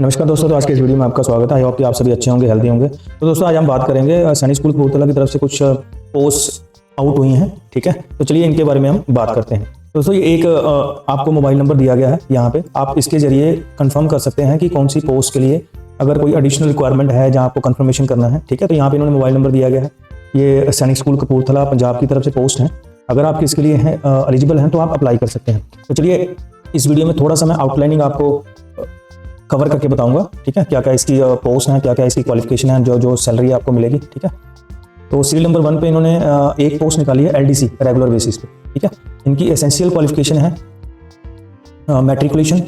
नमस्कार दोस्तों, तो आज के इस वीडियो में आपका स्वागत है। आई होप कि आप सभी अच्छे होंगे, हेल्दी होंगे। तो दोस्तों आज हम बात करेंगे सैनिक स्कूल कपूरथला की तरफ से कुछ पोस्ट आउट हुई हैं, ठीक है। तो चलिए इनके बारे में हम बात करते हैं। दोस्तों ये एक आपको मोबाइल नंबर दिया गया है, यहाँ पे आप इसके जरिए कंफर्म कर सकते हैं कि कौन सी पोस्ट के लिए अगर कोई एडिशनल रिक्वायरमेंट है जहाँ आपको कंफर्मेशन करना है, ठीक है। तो यहाँ पे इन्होंने मोबाइल नंबर दिया गया है। ये सैनिक स्कूल कपूरथला पंजाब की तरफ से पोस्ट है। अगर आप इसके लिए हैं एलिजिबल हैं तो आप अप्लाई कर सकते हैं। तो चलिए इस वीडियो में थोड़ा सा मैं आउटलाइनिंग आपको कवर करके बताऊंगा, ठीक है। क्या क्या इसकी पोस्ट है, क्या क्या इसकी क्वालिफिकेशन है, जो सैलरी आपको मिलेगी, ठीक है। तो सीरियल नंबर 1 पे इन्होंने एक पोस्ट निकाली है LDC रेगुलर बेसिस पे, ठीक है। इनकी एसेंशियल क्वालिफिकेशन है मैट्रिकुलेशन।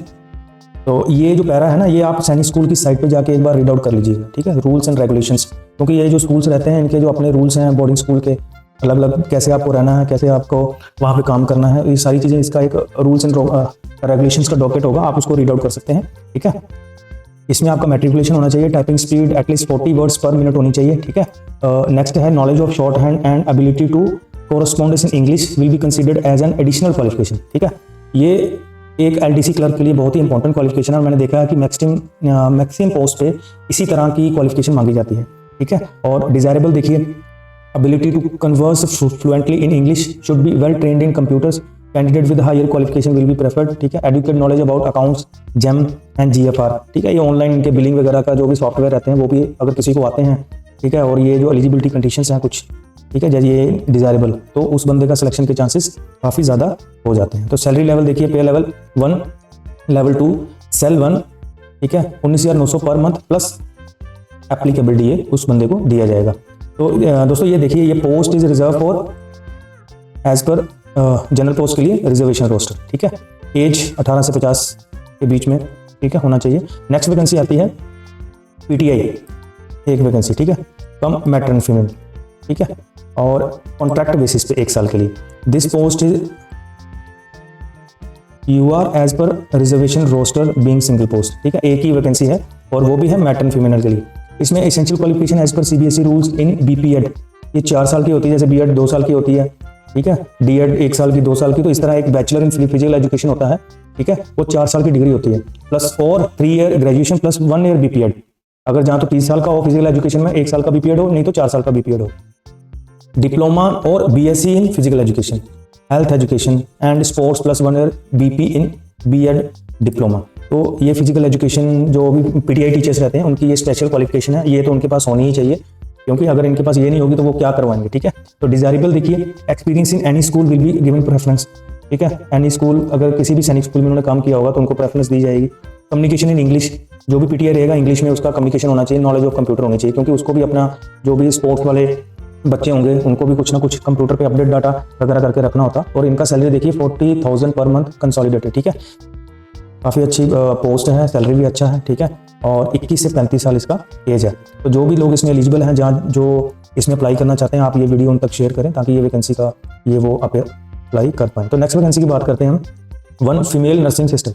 तो ये जो पैरा है ना, ये आप सैनिक स्कूल की साइट पे जाके एक बार रीड आउट कर लीजिएगा, ठीक है। रूल्स एंड रेगुलेशंस, क्योंकि ये जो स्कूल्स रहते हैं इनके जो अपने रूल्स हैं बोर्डिंग स्कूल के, अलग अलग कैसे आपको रहना है, कैसे आपको वहाँ पे काम करना है, ये सारी चीज़ें इसका एक रूल्स एंड रेगुलेशंस का डॉक्यूमेंट होगा, आप उसको रीड आउट कर सकते हैं, ठीक है। इसमें आपका मैट्रिकुलेशन होना चाहिए, typing speed at least 40 words per minute होनी चाहिए, ठीक है। नेक्स्ट है knowledge of shorthand and ability to correspondence in English will be considered as an additional qualification, ठीक है। ये एक LDC क्लर्क के लिए बहुत ही इंपॉर्टेंट क्वालिफिकेशन है। मैंने देखा है कि मैक्सिमम पोस्ट पे इसी तरह की क्वालिफिकेशन मांगी जाती है, ठीक है। और डिजायरेबल देखिए, ability to converse fluently in English, should be well trained in computers, candidate with higher qualification will be preferred, ठीक है। adequate knowledge about accounts, GEM and GFR, ठीक है। ये ऑनलाइन इनके बिलिंग वगैरह का जो भी सॉफ्टवेयर रहते हैं वो भी अगर किसी को आते हैं, ठीक है। और ये जो एलिजिबिलिटी कंडीशंस हैं कुछ, ठीक है, जैसे ये डिजायरेबल, तो उस बंदे का सिलेक्शन के चांसेस काफ़ी ज़्यादा हो जाते हैं। तो सैलरी लेवल देखिए, पे लेवल 1, लेवल 2, सेल 1, ठीक है, 19,900 per month plus applicable DA उस बंदे को दिया जाएगा। तो दोस्तों ये देखिए, ये post is reserve for as per general post के लिए रिजर्वेशन रोस्टर, ठीक है। एज 18 से 50 के बीच में, ठीक है, होना चाहिए। नेक्स्ट वैकेंसी आती है PTI, एक वैकेंसी, ठीक है, कम मैट्रिक फीमेल, ठीक है, और कॉन्ट्रैक्ट बेसिस पे 1 साल के लिए। This post is UR as per reservation roster being single post, ठीक है। एक ही वैकेंसी है और वो भी है मैट्रिक फीमेल के लिए। इसमें essential qualification as per CBSE rules in BPEd, ये 4 साल की होती है, जैसे BEd 2 साल की होती है, ठीक है। DEd 1 साल की, 2 साल की। तो इस तरह एक बैचलर इन फिजिकल एजुकेशन होता है, ठीक है, वो 4 साल की डिग्री होती है, प्लस और 3 year graduation plus 1 year BPEd। अगर जहाँ तो 30 साल का हो फिजिकल एजुकेशन में, 1 साल का BPEd हो, नहीं तो 4 साल का BPEd हो। डिप्लोमा और BSc in physical education, health education and sports plus 1 year BP in BEd diploma. तो ये फिजिकल एजुकेशन जो भी PTI टीचर्स रहते हैं उनकी ये स्पेशल क्वालिफिकेशन है, ये तो उनके पास होनी ही चाहिए, क्योंकि अगर इनके पास ये नहीं होगी तो वो क्या करवाएंगे, ठीक है। तो डिजायरेबल देखिए, experience in any school will be given preference, ठीक है। एनी स्कूल, अगर किसी भी सैनिक स्कूल में उन्होंने काम किया होगा तो उनको प्रेफरेंस दी जाएगी। कम्युनिकेशन इन इंग्लिश, जो भी PTI रहेगा इंग्लिश में उसका कम्युनिकेशन होना चाहिए। नॉलेज ऑफ कंप्यूटर होनी चाहिए, क्योंकि उसको भी अपना जो भी स्पोर्ट्स वाले बच्चे होंगे उनको भी कुछ ना कुछ कंप्यूटर पे अपडेट डाटा वगैरह करके रखना होता। और इनका सैलरी देखिए 40,000 पर मंथ कंसोलिडेटेड, ठीक है। काफ़ी अच्छी पोस्ट है, सैलरी भी अच्छा है, ठीक है। और 21 से 35 साल इसका एज है। तो जो भी लोग इसमें एलिजिबल हैं, जहाँ जो इसमें अप्लाई करना चाहते हैं, आप ये वीडियो उन तक शेयर करें ताकि ये वैकेंसी का ये वो आप अप्लाई कर पाएँ। तो नेक्स्ट वैकेंसी की बात करते हैं हम, 1 फीमेल नर्सिंग सिस्टम,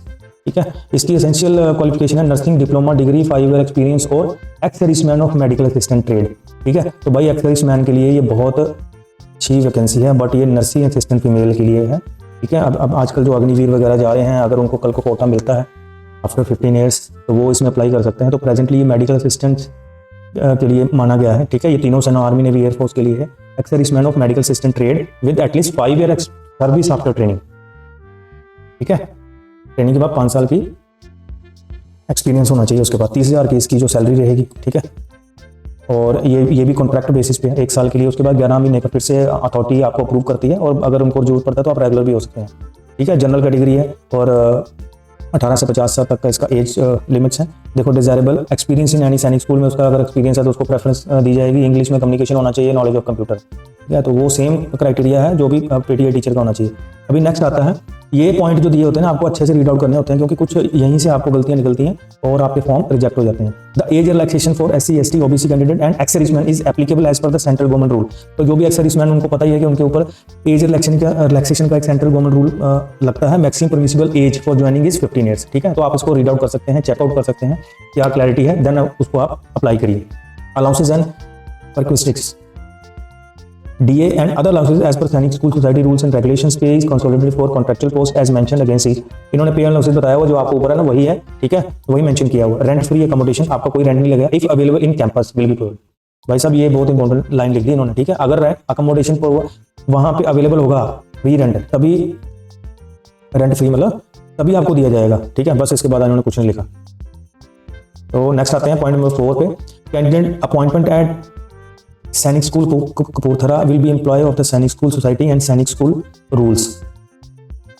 ठीक है। इसकी एसेंशियल क्वालिफिकेशन है nursing diploma degree, 5 year experience और ex serviceman of medical assistant trade, ठीक है। तो भाई एक्स सर्विसमैन के लिए ये बहुत अच्छी वैकेंसी है, बट ये नर्सिंग असिस्टेंट फीमेल के लिए है, ठीक है। अब आजकल जो अग्निवीर वगैरह जा रहे हैं, अगर उनको कल को कोटा मिलता है आफ्टर 15 ईयर्स तो वो इसमें अप्लाई कर सकते हैं। तो प्रेजेंटली ये मेडिकल असिस्टेंट के लिए माना गया है, ठीक है। ये तीनों सेना, आर्मी, नेवी, एयरफोर्स के लिए है। X serviceman of medical assistant trade with at least 5 year service after training, ठीक है। ट्रेनिंग के बाद 5 साल की एक्सपीरियंस होना चाहिए। उसके बाद 30,000 की इसकी जो सैलरी रहेगी, ठीक है। और ये भी कॉन्ट्रैक्ट बेसिस पे है 1 साल के लिए। उसके बाद 11 महीने का फिर से अथॉरिटी आपको अप्रूव करती है, और अगर उनको जरूरत पड़ता है तो आप रेगुलर भी हो सकते हैं, ठीक है। जनरल कैटेगरी है और 18 से 50 साल तक का इसका एज लिमिट्स है। देखो, डिजायरेबल एक्सपीरियंस इन एनी सैनिक स्कूल में उसका अगर एक्सपीरियंस है तो उसको प्रेफरेंस दी जाएगी। इंग्लिश में कम्युनिकेशन होना चाहिए, नॉलेज ऑफ कंप्यूटर, ठीक है। तो वो सेम क्राइटेरिया है जो भी PTI टीचर का होना चाहिए। अभी नेक्स्ट आता है, ये पॉइंट जो दिए होते हैं ना, आपको अच्छे से रीड आउट करने होते हैं, क्योंकि कुछ यहीं से आपको गलतियां निकलती हैं और आपके फॉर्म रिजेक्ट हो जाते हैं। The age relaxation for SC ST OBC candidate and ex serviceman is applicable as per the central government rule. तो जो भी एक्स सर्विसमैन, उनको पता ही है कि उनके ऊपर एज रिलैक्सेशन का एक सेंट्रल गवर्नमेंट रूल लगता है। Maximum permissible age for joining is 15 years, ठीक है। तो आप इसको रीड आउट कर सकते हैं, चेकआउट कर सकते हैं, क्या क्लैरिटी है, देन उसको आप अप्लाई करिए। Allowances and perquisites, DA and other allowances as per Sainik school society rules and regulations pay is consolidated for contractual post as mentioned against it. इन्होंने पे अलाउंसेस बताया हुआ जो आपको ऊपर है ना वही है, ठीक है, वही मेंशन किया हुआ। रेंट फ्री अकोमोडेशन, आपका कोई रेंट नहीं लगेगा if available in campus will be provided. भाई साहब ये बहुत इंपॉर्टेंट लाइन लिख दी इन्होंने, ठीक है, अगर अकोमोडेशन पर वहां पे अवेलेबल होगा फ्री रेंट तभी रेंट फ्री मतलब तभी आपको दिया जाएगा, ठीक है, बस इसके बाद इन्होंने कुछ नहीं लिखा। तो नेक्स्ट आते हैं पॉइंट नंबर 4 पे, candidate appointment at Sainik School Kapurthala will be employ of the Sainik school society and Sainik School rules,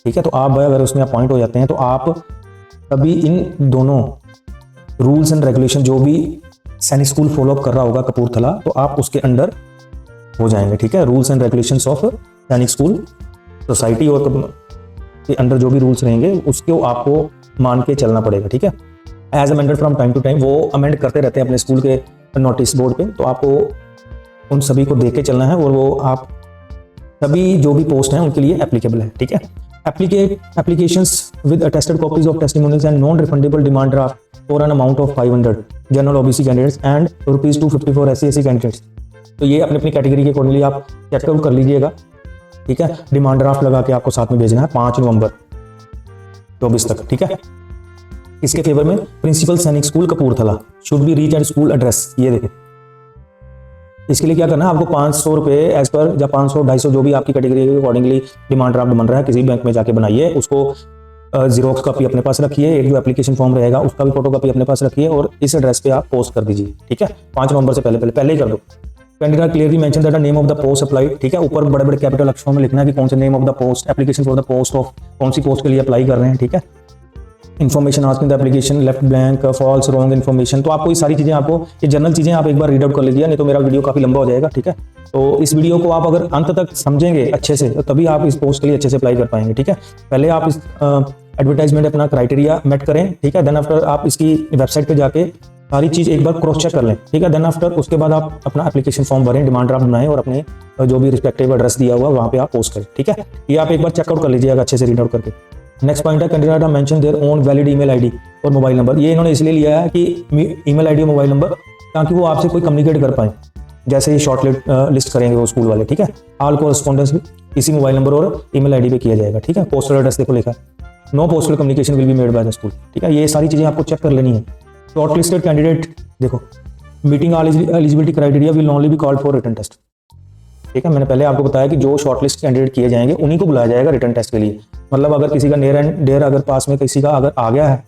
ठीक है। तो आप भाई अगर उसमें अपॉइंट हो जाते हैं तो आप तभी इन दोनों रूल्स एंड रेगुलेशन जो भी सैनिक स्कूल फॉलो अप कर रहा होगा कपूरथला तो आप उसके अंडर हो जाएंगे, ठीक है। रूल्स एंड रेगुलेशंस ऑफ सैनिक स्कूल सोसाइटी और के अंडर जो भी रूल्स रहेंगे उसको आपको मान के चलना पड़ेगा, ठीक है। As amended from time to time, वो अमेंड करते रहते हैं अपने स्कूल के नोटिस बोर्ड पे, तो आपको उन सभी को देख के चलना है और वो आप सभी जो भी पोस्ट हैं उनके लिए एप्लीकेबल है, ठीक है। Applications with attested copies of testimonials and non refundable demand draft for an amount of 500 general OBC candidates and ₹250 for SC/SC candidates. तो ये अपनी अपनी कैटेगरी के अकॉर्डिंगली आप चेकआउट कर लीजिएगा, ठीक है। डिमांड ड्राफ्ट लगा के आपको साथ में भेजना है 5 नवंबर 24 तक, ठीक है। इसके फेवर में प्रिंसिपल सैनिक School Kapurthala should be reach at school address, ये देखो इसके लिए क्या करना है आपको 500 रुपये एज पर या 500 250 जो भी आपकी कैटेगरी के अकॉर्डिंगली डिमांड ड्राफ्ट बन रहा है किसी बैंक में जाके बनाइए, उसको जीरोक्स कॉपी अपने पास रखिए, एक जो एप्लीकेशन फॉर्म रहेगा उसका भी फोटो कॉपी अपने पास रखिए और इस एड्रेस पे आप पोस्ट कर दीजिए, ठीक है। 5 नवंबर से पहले ही कर दो। Candidate clearly mention that the name of the post applied, ठीक है, ऊपर बड़े बड़े कैपिटल अक्षरों में लिखना है कि कौन से name of the post, application for the post of कौन सी पोस्ट के लिए अप्लाई कर रहे हैं, ठीक है। Information asking the application left blank false wrong information, तो आपको ये सारी चीजें आपको ये जनरल चीजें आप एक बार रीड आउट कर लीजिए, नहीं तो मेरा वीडियो काफी लंबा हो जाएगा, ठीक है। तो इस वीडियो को आप अगर अंत तक समझेंगे अच्छे से तो तभी आप इस पोस्ट के लिए अच्छे से अप्लाई कर पाएंगे, ठीक है। पहले आप इस एडवर्टाइजमेंट अपना क्राइटेरिया मेट करें, ठीक है। देन आफ्टर आप इसकी वेबसाइट पे जाके सारी चीज एक बार क्रॉस चेक कर लें, ठीक है। देन आफ्टर उसके बाद आप अपना एप्लीकेशन फॉर्म भरें, डिमांड ड्राफ्ट बनाएं और अपने जो भी रिस्पेक्टिव एड्रेस दिया हुआ वहाँ पे आप पोस्ट करें, ठीक है। ये आप एक बार चेकआउट कर लीजिएगा अच्छे से रीड आउट करके। नेक्स्ट पॉइंट है candidate are mention their own valid email ID और मोबाइल नंबर। ये इन्होंने इसलिए लिया है कि ईमेल आईडी और मोबाइल नंबर ताकि वो आपसे कोई कम्युनिकेट कर पाए, जैसे ही शॉर्ट लिस्ट करेंगे वो स्कूल वाले, ठीक है। ऑल कोरेस्पोंडेंस इसी मोबाइल नंबर और ईमेल आईडी पे किया जाएगा, ठीक है। पोस्टल एड्रेस देखो लिखा है, no postal communication will be made by the school, ठीक है। ये सारी चीजें आपको चेक कर लेनी है। शॉर्ट लिस्टेड कैंडिडेट देखो meeting all eligibility criteria will only be called for written test, ठीक है। मैंने पहले आपको बताया कि जो शॉर्टलिस्ट कैंडिडेट किए जाएंगे उन्हीं को बुलाया जाएगा रिटर्न टेस्ट के लिए। मतलब अगर किसी का नियर एंड डेयर अगर पास में किसी का अगर आ गया है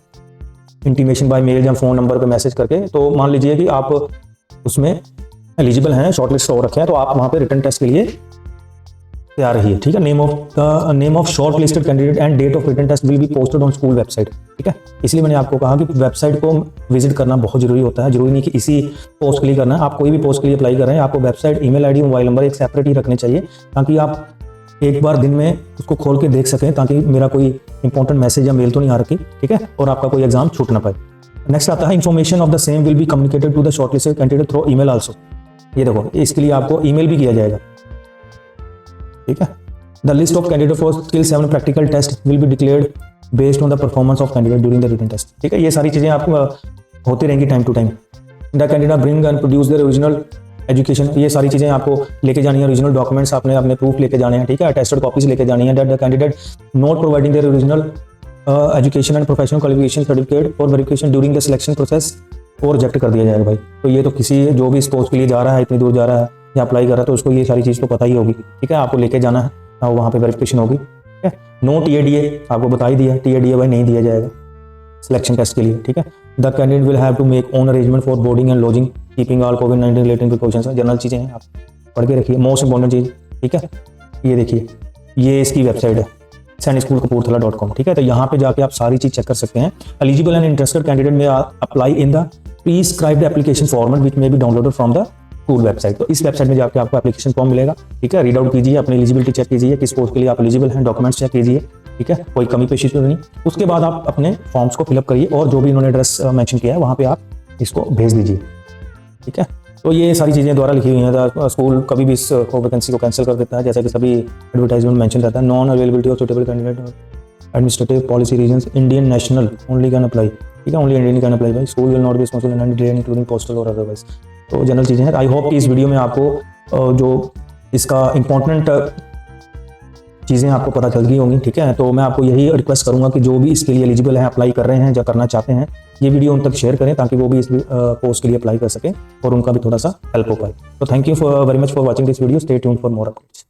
इंटीमेशन बाय मेल या फोन नंबर पे मैसेज करके, तो मान लीजिए कि आप उसमें एलिजिबल हैं, शॉर्टलिस्ट हो रखे हैं, तो आप वहां पे रिटर्न टेस्ट के लिए तैयार रहिए, ठीक है। Name of shortlisted candidate and date of return test will be posted on school website, ठीक है। इसलिए मैंने आपको कहा कि वेबसाइट को विजिट करना बहुत जरूरी होता है। जरूरी नहीं कि इसी पोस्ट के लिए करना है, आप कोई भी पोस्ट के लिए अप्लाई कर रहे हैं आपको website, email ID, mobile number एक सेपरेट ही रखने चाहिए ताकि आप एक बार दिन में उसको खोल के देख सकें, ताकि मेरा कोई इंपॉर्टेंट मैसेज या मेल तो नहीं आ रखी, ठीक है, और आपका कोई एग्जाम छूट ना पाए। नेक्स्ट आता है information of the same will be communicated to the shortlisted candidate through email also. ये देखो इसके लिए आपको ईमेल भी किया जाएगा, ठीक है। The list of candidate for skill 7 practical test will be declared based on the performance of candidate during the written test, ठीक है। ये सारी चीजें आपको होती रहेंगी time to time. The candidate bring and produce their original education, ये सारी चीजें आपको लेके जानी है, ओरिजिनल डॉक्यूमेंट्स आपने अपने प्रूफ लेके जाने हैं, ठीक है। अटेस्टेड कॉपीज लेके जानी है। That the candidate not providing there original education and professional qualification certificate for verification during the selection process और रिजेक्ट कर दिया जाएगा भाई। तो ये तो किसी जो भी इस पोस्ट के लिए जा रहा है, इतनी दूर जा रहा है या अप्लाई कर रहा है, तो उसको ये सारी चीज़ तो पता ही होगी, ठीक है। आपको लेके जाना है और वहाँ पे वेरिफिकेशन होगी, ठीक है। नो TADA आपको बता ही दिया, TADA भाई नहीं दिया जाएगा सिलेक्शन टेस्ट के लिए, ठीक है। The candidate will have to make own arrangement for boarding and lodging keeping all COVID-19 related precautions. General चीज़ें हैं, आप पढ़ के रखिए, मोस्ट इंपॉर्टेंट चीज़, ठीक है। ये देखिए ये इसकी वेबसाइट है sainicSchoolKapurthala.com, ठीक है। तो यहाँ पे जाके आप सारी चीज़ चेक कर सकते हैं। एलिजिबल एंड इंटरेस्टेड कैंडिडेट में apply in the prescribed application format which may be downloaded from the school website. तो इस वेबसाइट में जाके आपको एप्लीकेशन फॉर्म मिलेगा, ठीक है। रीड आउट कीजिए, अपनी एलिजिबिलिटी चेक कीजिए, किस पोस्ट के लिए आप एलिजिबल हैं, डॉक्यूमेंट्स चेक कीजिए, ठीक है, कोई कमी पेशी तो नहीं। उसके बाद आप अपने फॉर्म्स को फिलअप करिए और जो भी इन्होंने एड्रेस मेंशन किया है वहाँ पे आप इसको भेज दीजिए, ठीक है। तो ये सारी चीज़ें द्वारा लिखी हुई हैं। स्कूल कभी भी इस वैकेंसी को कैंसिल कर देता है, जैसे कि सभी एडवर्टाइजमेंट मेंशन रहता है। Non availability of suitable candidate administrative policy reasons Indian national only can apply, ठीक है, ओनली इंडियन कैन अप्लाई भाई। School will not be responsible and delay including postal और अदरवाइज। तो जनरल चीज़ें हैं। आई होप कि इस वीडियो में आपको जो इसका इम्पोर्टेंट चीज़ें आपको पता चल गई होंगी, ठीक है। तो मैं आपको यही रिक्वेस्ट करूंगा कि जो भी इसके लिए एलिजिबल हैं, अप्लाई कर रहे हैं या करना चाहते हैं, ये वीडियो उन तक शेयर करें ताकि वो भी इस पोस्ट के लिए अप्लाई कर सकें और उनका भी थोड़ा सा हेल्प हो पाए। तो thank you very much for watching this video. Stay tuned for more updates.